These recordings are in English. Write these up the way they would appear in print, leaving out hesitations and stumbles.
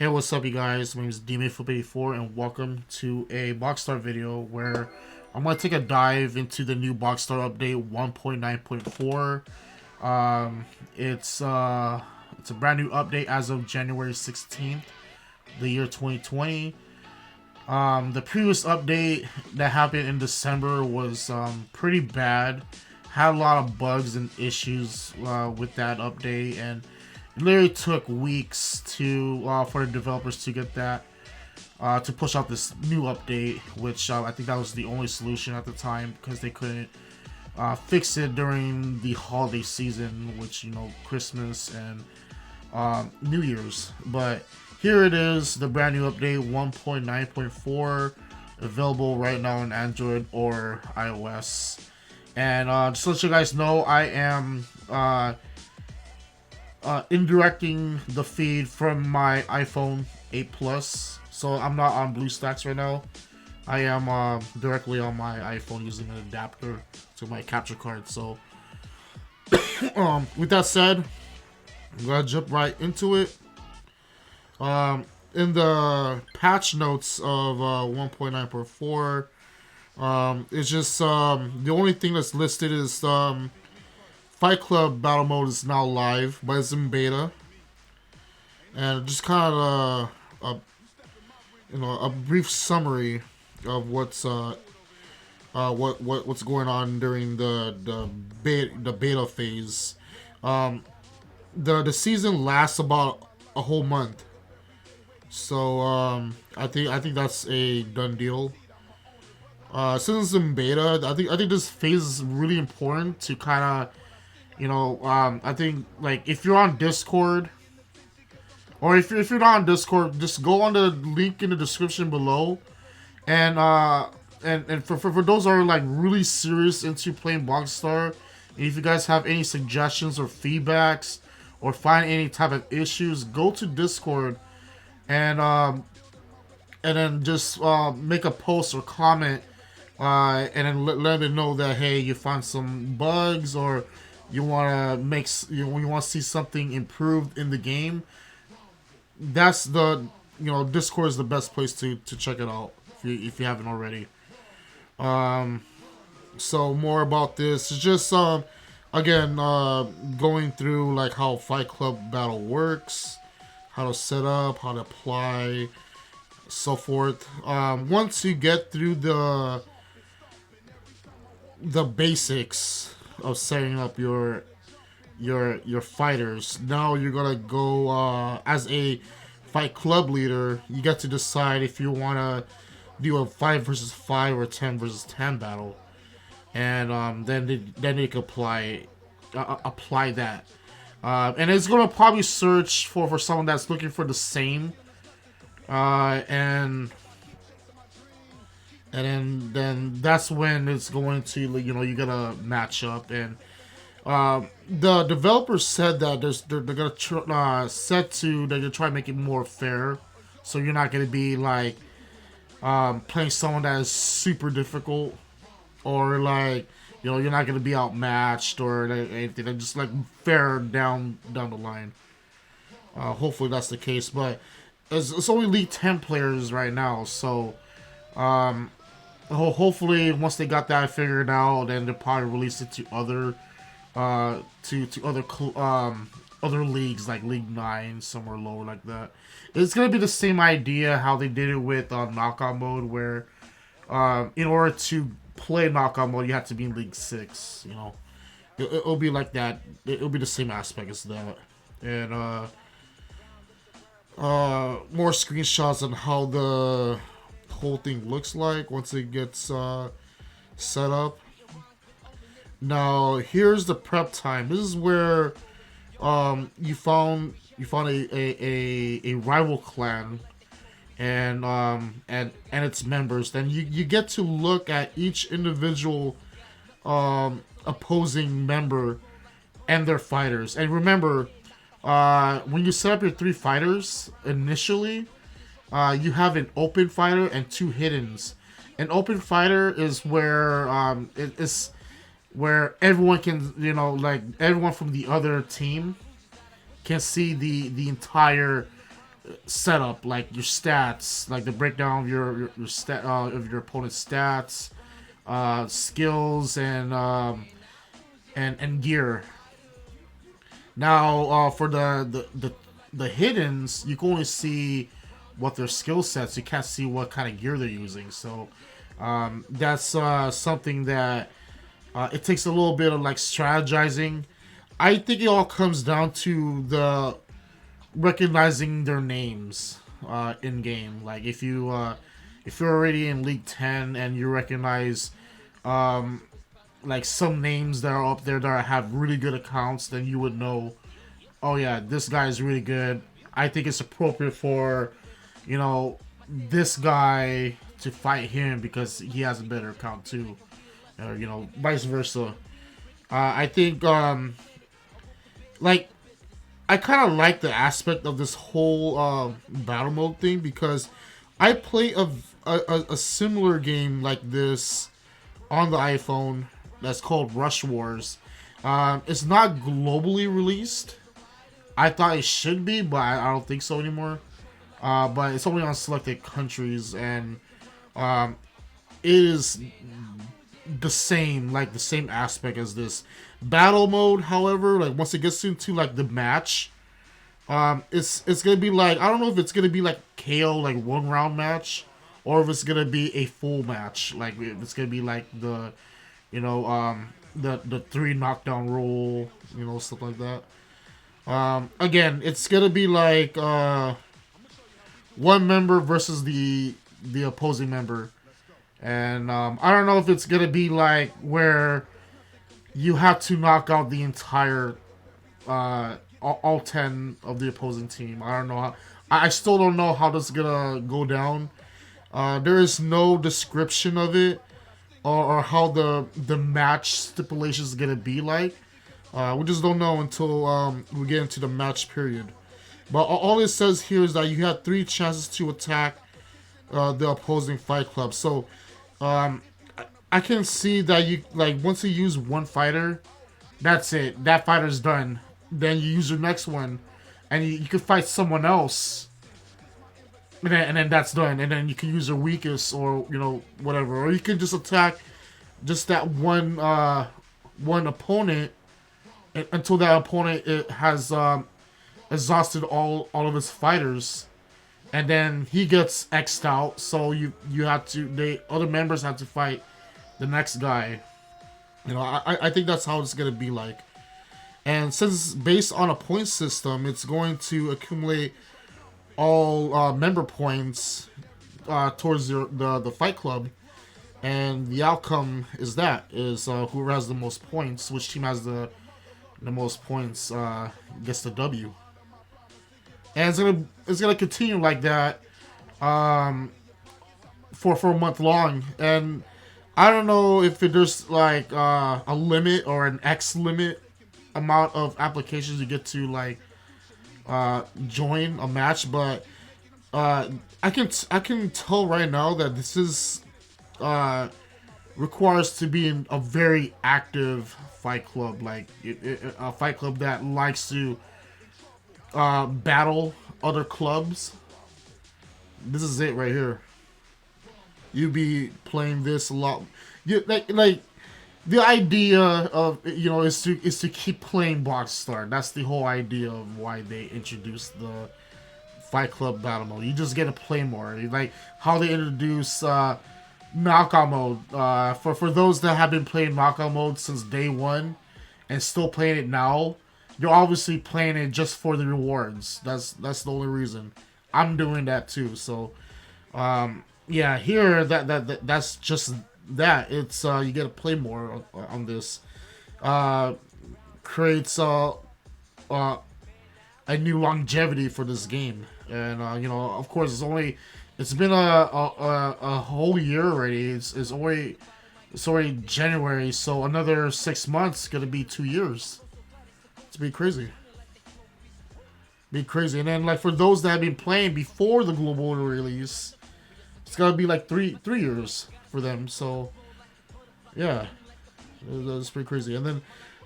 Hey, what's up, you guys? My name is DMAFlip84, and welcome to a Boxstar video where I'm going to take a dive into the new Boxstar update 1.9.4. It's a brand new update as of January 16th, the year 2020. The previous update that happened in December was pretty bad. Had a lot of bugs and issues with that update, and it literally took weeks to for the developers to get that to push out this new update, which I think that was the only solution at the time because they couldn't fix it during the holiday season, which Christmas and New Year's. But here it is, the brand new update 1.9.4, available right now on Android or iOS. And just to let you guys know, I am indirecting the feed from my iPhone 8 Plus, so I'm not on BlueStacks right now. I am directly on my iPhone using an adapter to my capture card. So, with that said, I'm gonna jump right into it. In the patch notes of 1.9.4, it's just the only thing that's listed is Fight Club Battle Mode is now live, but it's in beta, and just kind of a brief summary of what's what's going on during the beta phase. The season lasts about a whole month, so I think that's a done deal. Since it's in beta, I think this phase is really important to kind of, I think, like, if you're on Discord, or if you're not on Discord, just go on the link in the description below, and for those that are like really serious into playing Boxstar, and if you guys have any suggestions or feedbacks or find any type of issues, go to Discord and then just make a post or comment, and then let me know that, hey, you found some bugs, or you want you want to see something improved in the game. That's the Discord is the best place to check it out if you haven't already. So more about this. It's just again going through like how Fight Club Battle works, how to set up, how to apply, so forth. Once you get through the basics of setting up your fighters, now you're gonna go as a Fight Club leader. You get to decide if you want to do a 5 versus 5 or 10 versus 10 battle, and then they can apply that, and it's gonna probably search for someone that's looking for the same, and then that's when it's going to, you gotta match up. And the developers said that they're gonna they're gonna try to make it more fair, so you're not gonna be like playing someone that is super difficult, or like you're not gonna be outmatched or anything. They're just like fair down the line. Hopefully that's the case, but it's only League 10 players right now, so hopefully once they got that figured out, then they'll probably release it to other other leagues, like League 9, somewhere lower like that. It's gonna be the same idea how they did it with knockout mode, where in order to play knockout mode you have to be in League 6. It'll be like that. It'll be the same aspect as that. And more screenshots on how the whole thing looks like once it gets set up. Now here's the prep time. This is where you found a rival clan and its members. Then you get to look at each individual opposing member and their fighters. And remember, when you set up your 3 fighters initially, you have an open fighter and 2 hiddens. An open fighter is where it's where everyone can, like everyone from the other team can see the entire setup, like your stats, like the breakdown of your stat of your opponent's stats, skills, and gear. Now, for the hiddens, you can only see what their skill sets. You can't see what kind of gear they're using. So that's something that it takes a little bit of like strategizing. I think it all comes down to the recognizing their names in game. Like if you're already in League 10 and you recognize like some names that are up there that have really good accounts, then you would know, oh yeah, this guy is really good. I think it's appropriate for, you know, this guy to fight him because he has a better account too, or vice versa. I think like I kind of like the aspect of this whole battle mode thing because I play a similar game like this on the iPhone that's called Rush Wars. It's not globally released. I thought it should be, but I don't think so anymore. But it's only on selected countries, and it is the same, like the same aspect as this battle mode. However, like once it gets into like the match, it's gonna be like, I don't know if it's gonna be like KO, like 1 round match, or if it's gonna be a full match. Like if it's gonna be like the, the 3 knockdown rule, stuff like that. Again, it's gonna be like one member versus the opposing member, and I don't know if it's gonna be like where you have to knock out the entire all 10 of the opposing team. I don't know how. I still don't know how this is gonna go down. There is no description of it, or how the match stipulation is gonna be like. We just don't know until we get into the match period. But all it says here is that you have 3 chances to attack the opposing fight club. So I can see that you, like, once you use one fighter, that's it. That fighter's done. Then you use your next one, and you can fight someone else, and then that's done. And then you can use your weakest, or whatever, or you can just attack just that one opponent until that opponent has exhausted all of his fighters, and then he gets X'd out. So you have to, the other members have to fight the next guy. I think that's how it's gonna be like. And since it's based on a point system, it's going to accumulate all member points towards the fight club, and the outcome is whoever has the most points, which team has the most points, gets the W. And it's gonna continue like that for a month long. And I don't know if there's like a limit or an X limit amount of applications you get to like join a match, but I can tell right now that this is requires to be in a very active fight club, like a fight club that likes to battle other clubs. This is it right here. You be playing this a lot. You like the idea of is to keep playing Box Star. That's the whole idea of why they introduced the Fight Club battle mode. You just get to play more. Like how they introduce knockout mode. For those that have been playing knockout mode since day one and still playing it now, you're obviously playing it just for the rewards. That's the only reason. I'm doing that too. So yeah, here that's just that. It's you get to play more on this. Creates a new longevity for this game, and of course it's been a whole year already. It's already January, so another 6 months gonna be 2 years. It's be crazy. Be crazy. And then like for those that have been playing before the global release, it's gonna be like three years for them. So yeah, that's pretty crazy. And then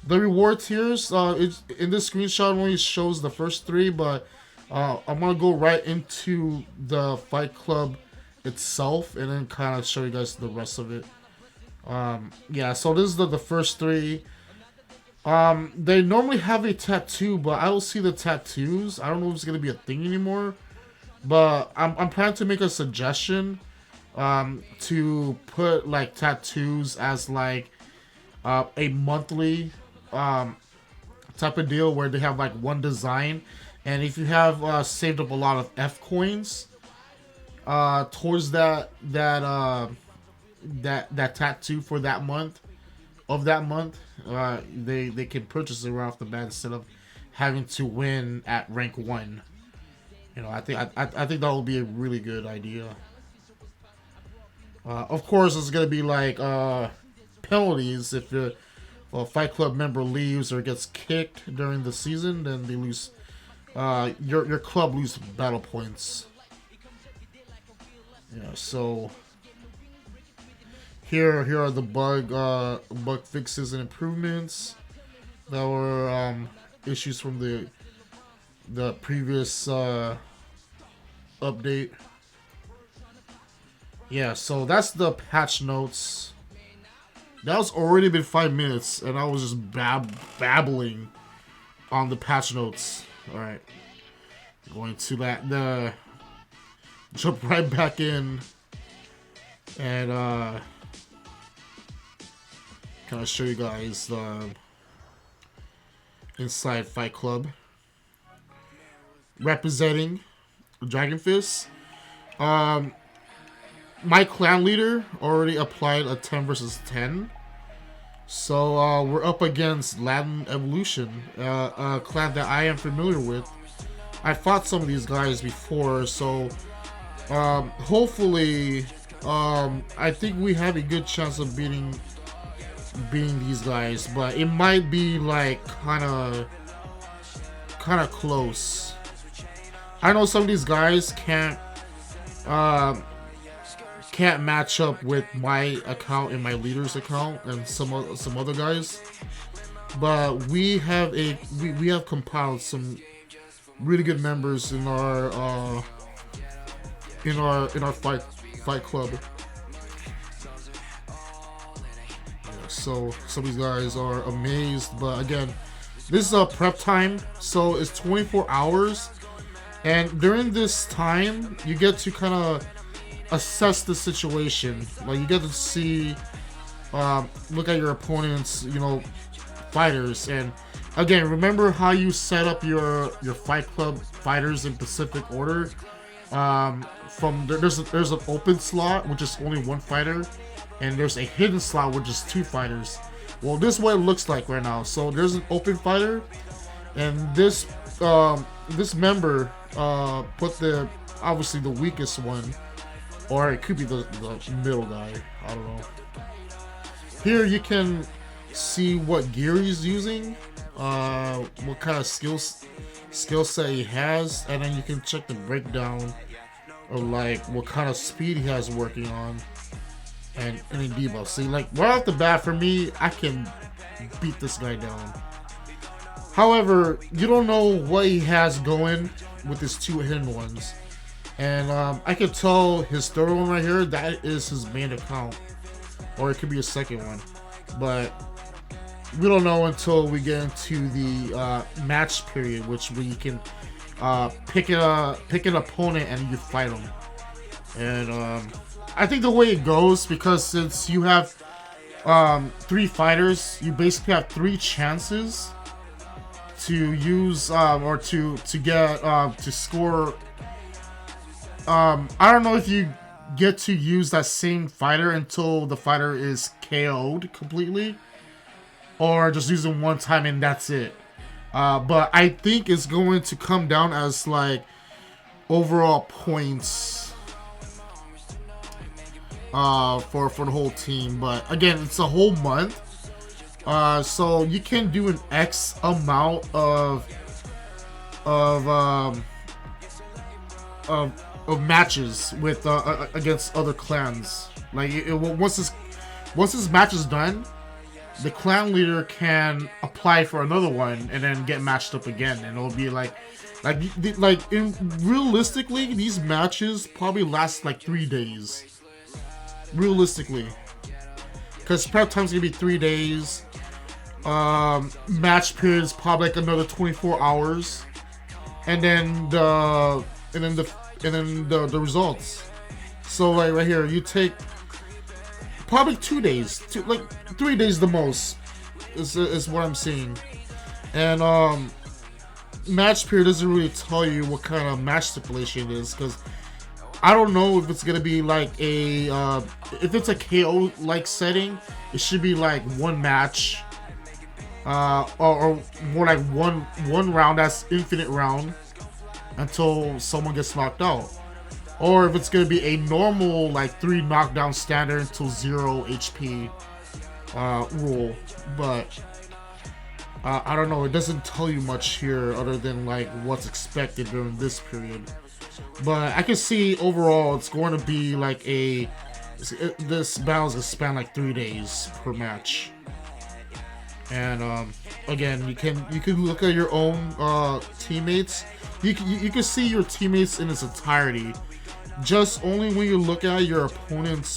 the reward tiers, in this screenshot only shows the first 3, but I'm gonna go right into the Fight Club itself, and then kind of show you guys the rest of it. Yeah, so this is the first three. They normally have a tattoo, but I don't see the tattoos. I don't know if it's gonna be a thing anymore. But I'm planning to make a suggestion, to put like tattoos as like a monthly type of deal where they have like one design, and if you have saved up a lot of F coins towards that tattoo for that month they can purchase it right off the bat instead of having to win at rank 1. You know, I think that would be a really good idea. Of course, it's gonna be like penalties if a Fight Club member leaves or gets kicked during the season, then they lose. Your club lose battle points. Yeah, so here are the bug fixes and improvements that were issues from the previous update. Yeah, so that's the patch notes. That was already been 5 minutes, and I was just babbling on the patch notes. All right, going to the jump right back in, and kind of show you guys the inside Fight Club representing Dragon Fist. My clan leader already applied a 10 versus 10. So we're up against Latin Evolution, a clan that I am familiar with. I fought some of these guys before, so hopefully I think we have a good chance of beating these guys, but it might be like kind of close. I know some of these guys can't match up with my account and my leader's account and some other guys, but we have compiled some really good members in our fight club. So some of these guys are amazed, but again, this is a prep time, so it's 24 hours, and during this time you get to kind of assess the situation. Like, you get to see, look at your opponent's, fighters, and again, remember how you set up your Fight Club fighters in specific order. There's an open slot which is only one fighter, and there's a hidden slot which is 2 fighters. Well, this is what it looks like right now. So there's an open fighter, and this member put obviously the weakest one, or it could be the middle guy. I don't know. Here you can see what gear he's using, what kind of skill set he has, and then you can check the breakdown of like what kind of speed he has working on, and any debuffs. See, like right off the bat, for me, I can beat this guy down. However, you don't know what he has going with his 2 hidden ones. And I can tell his third one right here, that is his main account. Or it could be a second one. But we don't know until we get into the match period, which we can pick an opponent and you fight them. And I think the way it goes, because since you have 3 fighters, you basically have 3 chances to use or to get to score. I don't know if you get to use that same fighter until the fighter is KO'd completely, or just use him one time and that's it. But I think it's going to come down as like overall points for the whole team. But again, it's a whole month, so you can do an X amount of matches with against other clans. Like once this match is done, the clan leader can apply for another one and then get matched up again, and it'll be like Realistically, these matches probably last like 3 days. Realistically, because prep time's gonna be 3 days. Match period's probably like another 24 hours, and then the results. So like right here, you take probably 2 days, like 3 days the most is what I'm seeing, and match period doesn't really tell you what kind of match stipulation it is, because I don't know if it's gonna be like a if it's a KO like setting, it should be like one match, or more like one round, that's infinite round until someone gets knocked out, or if it's gonna be a normal like 3 knockdown standard until 0 HP rule. But I don't know, it doesn't tell you much here other than like what's expected during this period. But I can see overall it's going to be like this battle's gonna span like 3 days per match. And again, you can look at your own teammates. You can see your teammates in its entirety. Just only when you look at your opponent's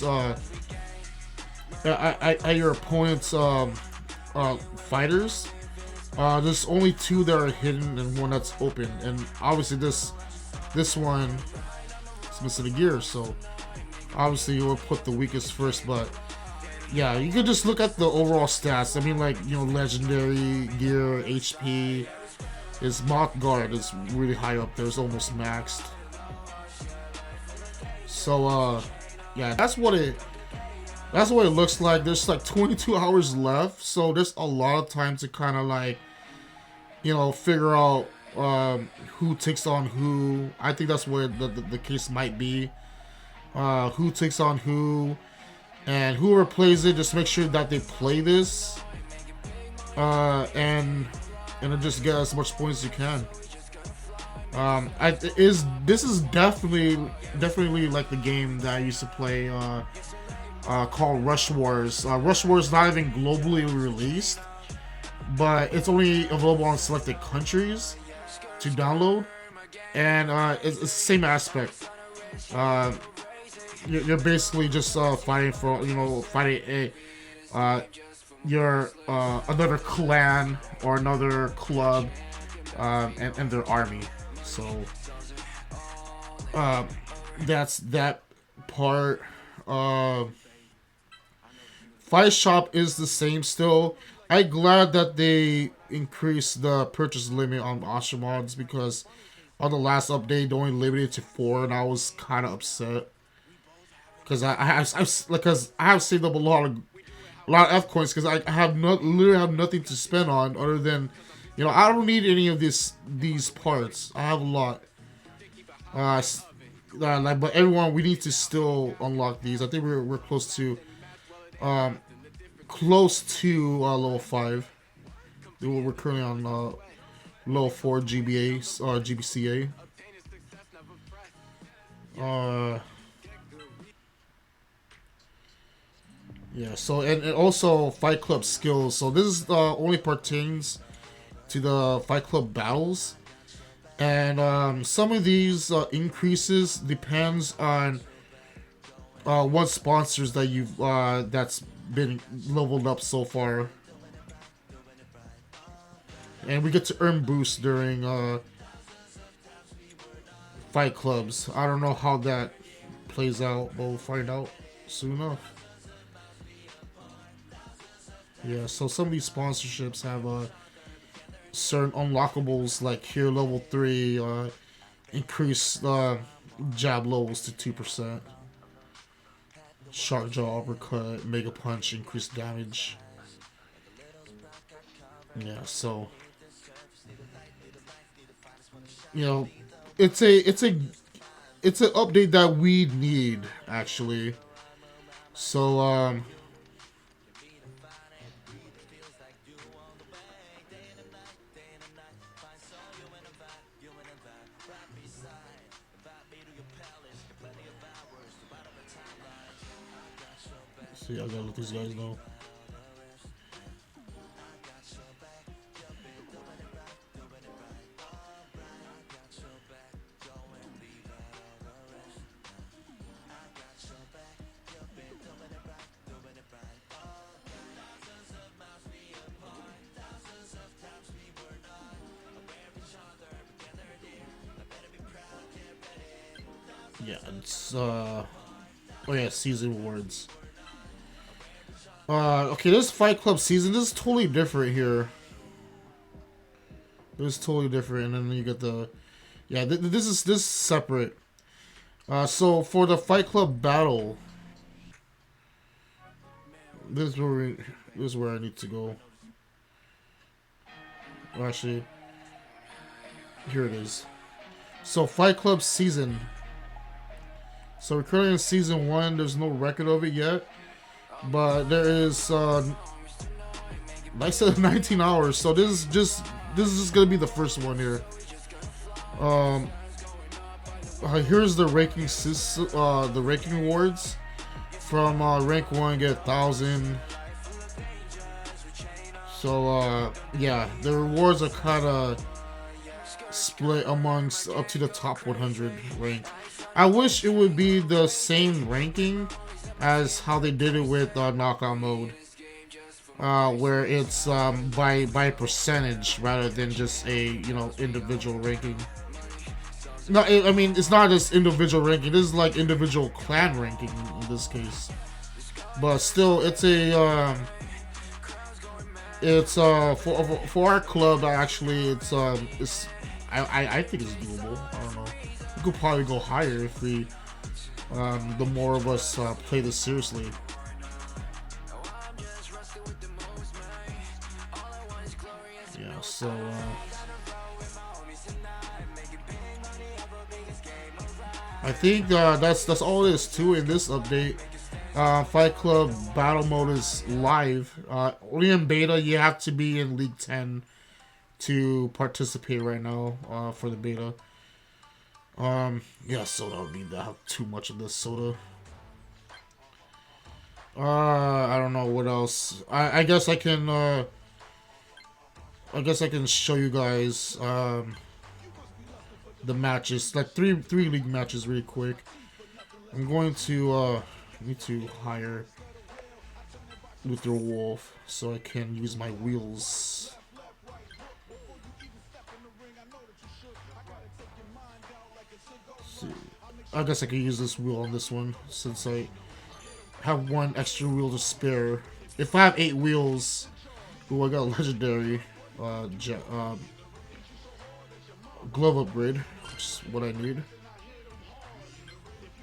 fighters. There's only 2 that are hidden and 1 that's open, and obviously this one is missing a gear, so obviously you will put the weakest first. But yeah, you could just look at the overall stats. I mean, like, you know, legendary gear, HP. His mock guard is really high up there. It's almost maxed. So yeah, that's what it looks like. There's like 22 hours left, so there's a lot of time to kind of like, you know, figure out who takes on who. I think that's where the case might be. Who takes on who, and whoever plays it, just make sure that they play this, and just get as much points as you can. This is definitely like the game that I used to play, called Rush Wars. Rush Wars is not even globally released, but it's only available on selected countries to download, and it's the same aspect. You're basically just fighting for, you know, fighting another clan or another club, and their army. So that's that part. Fight Shop is the same still. I'm glad that they increased the purchase limit on Asha mods, because on the last update they only limited to 4, and I was kind of upset, because I have saved up a lot of F coins, because I have literally have nothing to spend on other than, you know, I don't need any of these parts. I have a lot. But everyone, we need to still unlock these. I think we're close to level 5. We're currently on level 4 GBCA. Yeah. So and also Fight Club skills. So this is only pertains to the Fight Club battles, and some of these increases depends on what sponsors that you've that's been leveled up so far, and we get to earn boosts during fight clubs. I don't know how that plays out, but we'll find out soon enough. Yeah, so some of these sponsorships have certain unlockables, like here level 3 increase jab levels to 2%. Shark jaw uppercut, mega punch, increased damage. Yeah, so you know, it's an update that we need actually. So see, I gotta let these guys know. Yeah, it's oh yeah, season awards. Okay, this Fight Club season, this is totally different here. This is totally different, and then you get the yeah. This is separate. So for the Fight Club battle, this is where this is where I need to go. Well, actually, here it is. So Fight Club season. So we're currently in season 1. There's no record of it yet, but there is. Like I said, 19 hours. So this is just gonna be the first one here. Um, here's the the ranking awards. From rank 1, get 1,000. So yeah, the rewards are kind of split amongst up to the top 100 rank. I wish it would be the same ranking as how they did it with knockout mode, where it's by percentage rather than just a individual ranking. No, I mean it's not just individual ranking. This is like individual clan ranking in this case, but still, it's a it's for our club actually. It's I think it's doable. I don't know. We could probably go higher if we the more of us play this seriously. Yeah. So. I think that's all it is to in this update. Fight Club Battle Mode is live. Only in beta. You have to be in League 10 to participate right now for the beta. Yeah, soda would need to have too much of this soda. I don't know what else. I guess I can. I guess I can show you guys the matches, like three league matches, really quick. I'm going to need to hire Luther Wolf so I can use my wheels. See. I guess I could use this wheel on this one since I have one extra wheel to spare. If I have 8 wheels, ooh, I got legendary glove upgrade, which is what I need.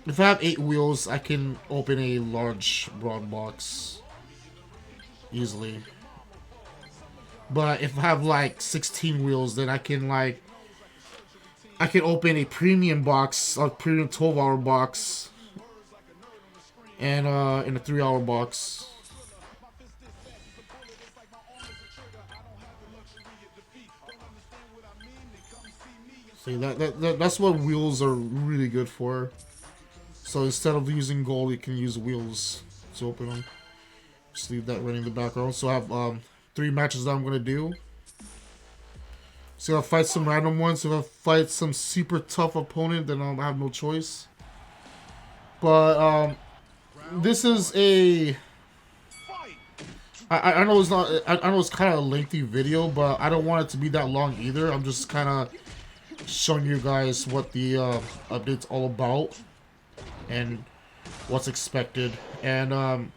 If I have 8 wheels, I can open a large broad box easily. But if I have like 16 wheels, then I can open a premium box, a premium 12-hour box, and in a 3-hour box. See, that's what wheels are really good for. So instead of using gold, you can use wheels to open them. Just leave that running in the background. So I have 3 matches that I'm gonna do. So I'll fight some random ones. If I fight some super tough opponent, then I have no choice. But this is a. I know it's not. I know it's kind of a lengthy video, but I don't want it to be that long either. I'm just kind of showing you guys what the update's all about and what's expected. And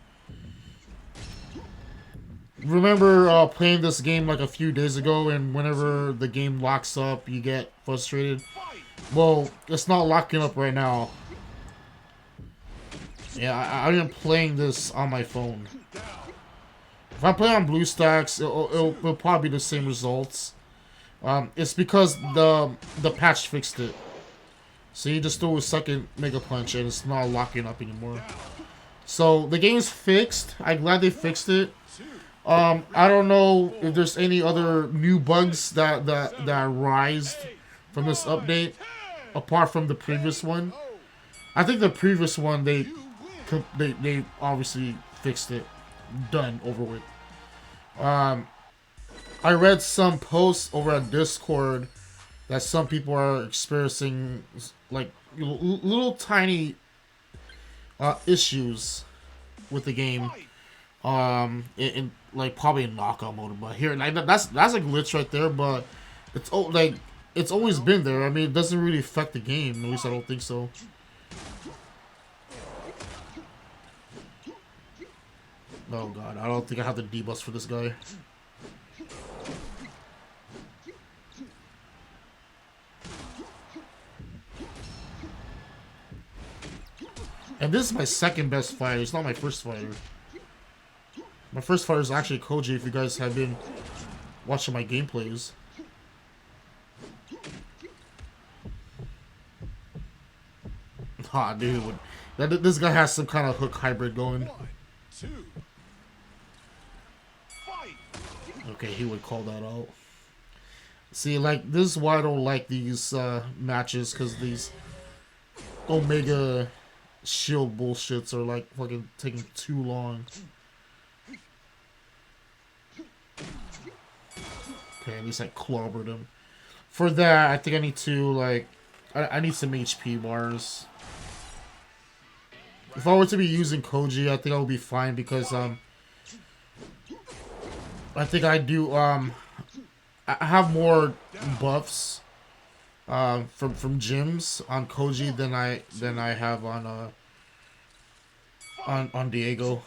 remember playing this game like a few days ago, and whenever the game locks up, you get frustrated. Well, it's not locking up right now. Yeah, I am playing this on my phone. If I play on BlueStacks, it'll probably be the same results. It's because the patch fixed it. So you just threw a second Mega Punch and it's not locking up anymore. So the game's fixed. I'm glad they fixed it. I don't know if there's any other new bugs that arised from this update apart from the previous one. I think the previous one they obviously fixed it. Done, over with. I read some posts over on Discord that some people are experiencing like little tiny issues with the game. In like probably in knockout mode, but here like that's a glitch right there. But it's like it's always been there. I mean, it doesn't really affect the game. At least I don't think so. Oh god, I don't think I have the D-bus for this guy. And this is my second best fighter. It's not my first fighter. My first fighter is actually Koji, if you guys have been watching my gameplays. Ah, dude. This guy has some kind of hook hybrid going. Okay, he would call that out. See, like, this is why I don't like these matches, because these Omega shield bullshits are, like, fucking taking too long. Okay, at least I clobbered him. For that, I think I need to, like, I need some HP bars. If I were to be using Koji, I think I would be fine, because, I think I do, I have more buffs from gyms on Koji than I have on Diego.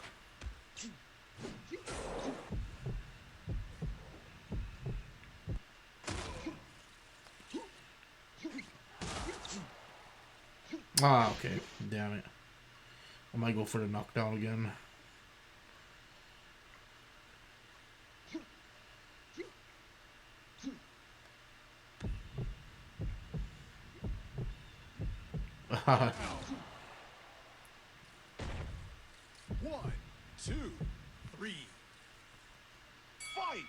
Ah, okay. Damn it. I might go for the knockdown again. One, two, three, fight!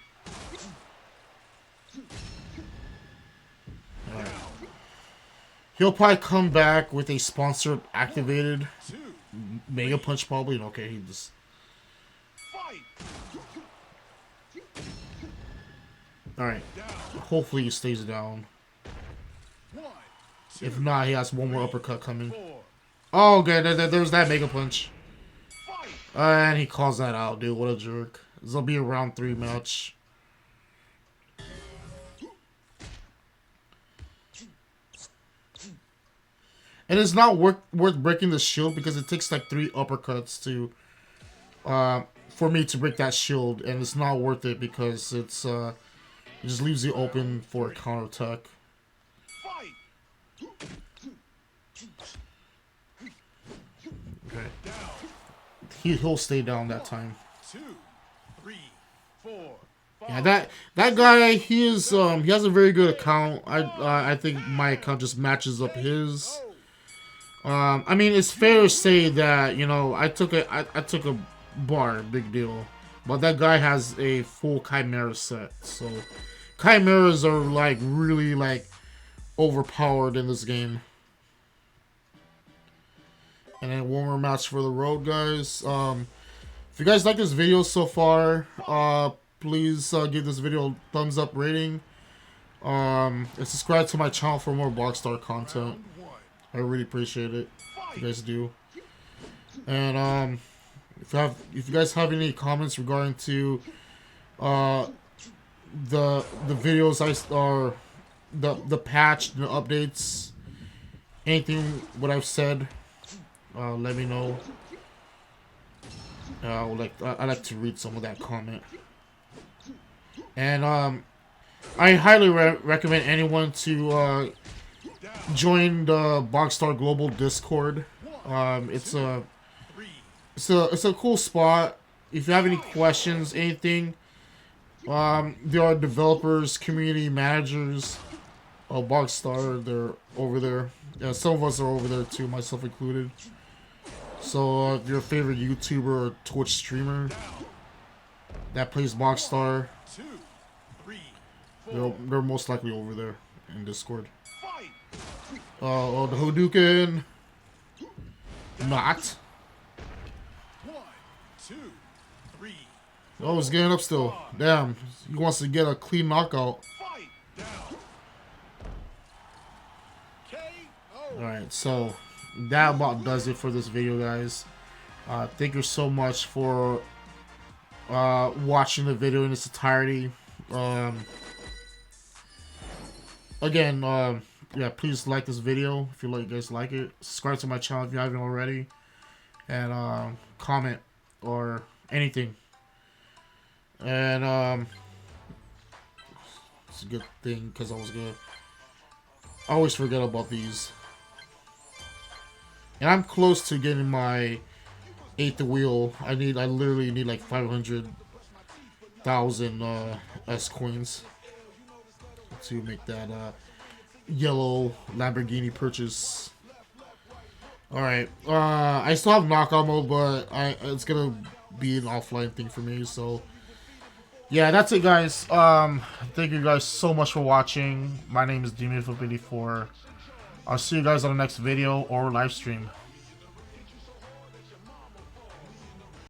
Alright. He'll probably come back with a sponsored activated Mega Punch probably. Okay, he just... Alright. Hopefully he stays down. If not, he has one more uppercut coming. Oh, okay, there's that Mega Punch. And he calls that out, dude. What a jerk. This will be a round 3 match. And it's not worth breaking the shield because it takes like 3 uppercuts to for me to break that shield, and it's not worth it because it's it just leaves you open for a counterattack. Okay. He'll stay down that time. 2, 3, 4, 5. Yeah, that guy, he has a very good account. I think my account just matches up his. I mean, it's fair to say that, you know, I took a bar, big deal, but that guy has a full Chimera set, so Chimeras are like really like overpowered in this game. And then one more match for the road, guys. If you guys like this video so far, please give this video a thumbs up rating. And subscribe to my channel for more Boxstar content. I really appreciate it if you guys do. And if you guys have any comments regarding to the videos the patch, the updates, anything what I've said, let me know. I like to read some of that comment. And I highly recommend anyone to join the Boxstar Global Discord. It's a cool spot. If you have any questions, anything, there are developers, community managers of Boxstar. They're over there. Some of us are over there too, myself included. So if you're a favorite YouTuber or Twitch streamer that plays Boxstar, they're most likely over there in Discord. Oh, the Hadouken. Not. 1, 2, 3. Oh, he's getting up still. Damn. He wants to get a clean knockout. Alright, so that about does it for this video, guys. Thank you so much for watching the video in its entirety. Again, yeah, please like this video if you guys like it. Subscribe to my channel if you haven't already. And comment or anything. And it's a good thing because I always forget about these. And I'm close to getting my 8th wheel. I literally need like 500,000 S coins to make that yellow Lamborghini purchase. Alright, I still have knockout mode, but it's gonna be an offline thing for me, so yeah, that's it, guys. Thank you guys so much for watching. My name is DMFlip84. I'll see you guys on the next video or live stream.